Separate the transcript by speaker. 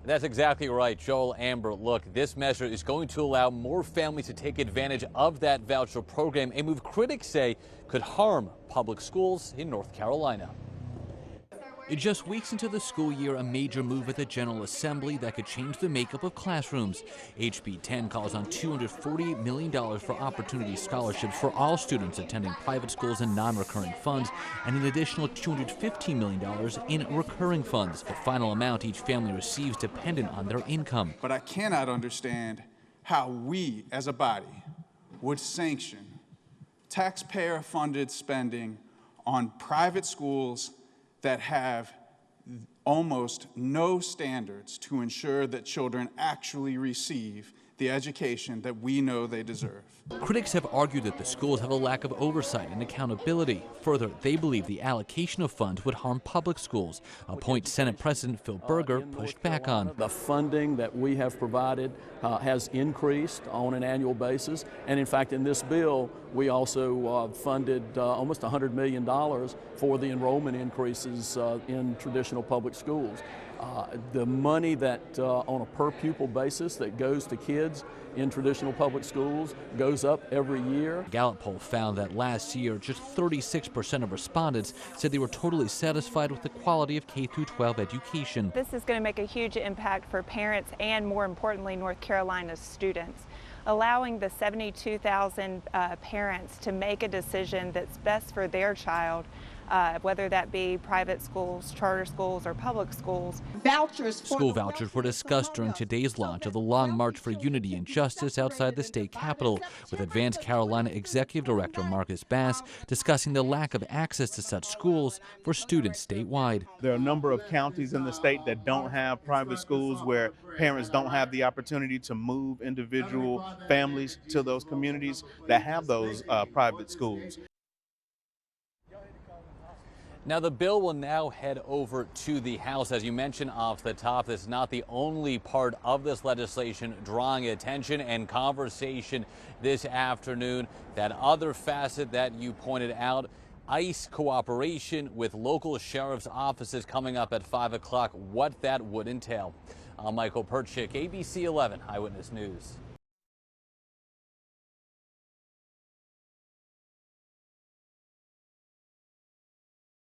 Speaker 1: That's exactly right, Joel, Amber. Look, this measure is going to allow more families to take advantage of that voucher program, a move critics say could harm public schools in North Carolina. Just weeks into the school year, a major move at the General Assembly that could change the makeup of classrooms. HB 10 calls on $248 million for opportunity scholarships for all students attending private schools and non-recurring funds, and an additional $215 million in recurring funds. The final amount each family receives dependent on their income.
Speaker 2: But I cannot understand how we, as a body, would sanction taxpayer-funded spending on private schools that have almost no standards to ensure that children actually receive the education that we know they deserve.
Speaker 1: Critics have argued that the schools have a lack of oversight and accountability. Further, they believe the allocation of funds would harm public schools, a point Senate President Phil Berger pushed back on.
Speaker 3: The funding that we have provided has increased on an annual basis, and in fact in this bill we also funded almost $100 million for the enrollment increases in traditional public schools. The money that on a per pupil basis that goes to kids in traditional public schools goes up every year.
Speaker 1: A Gallup poll found that last year just 36% of respondents said they were totally satisfied with the quality of K-12 education.
Speaker 4: This is going to make a huge impact for parents and, more importantly, North Carolina's students. Allowing the 72,000 parents to make a decision that's best for their child, whether that be private schools, charter schools, or public schools.
Speaker 1: School vouchers were discussed during today's launch of the Long March for Unity and Justice outside the state capitol, with Advanced Carolina Executive Director Marcus Bass discussing the lack of access to such schools for students statewide.
Speaker 5: There are a number of counties in the state that don't have private schools, where parents don't have the opportunity to move individual families to those communities that have those private schools.
Speaker 1: Now, the bill will now head over to the House. As you mentioned off the top, this is not the only part of this legislation drawing attention and conversation this afternoon. That other facet that you pointed out, ICE cooperation with local sheriff's offices, coming up at 5 o'clock, what that would entail. I'm Michael Perchik, ABC 11 Eyewitness News.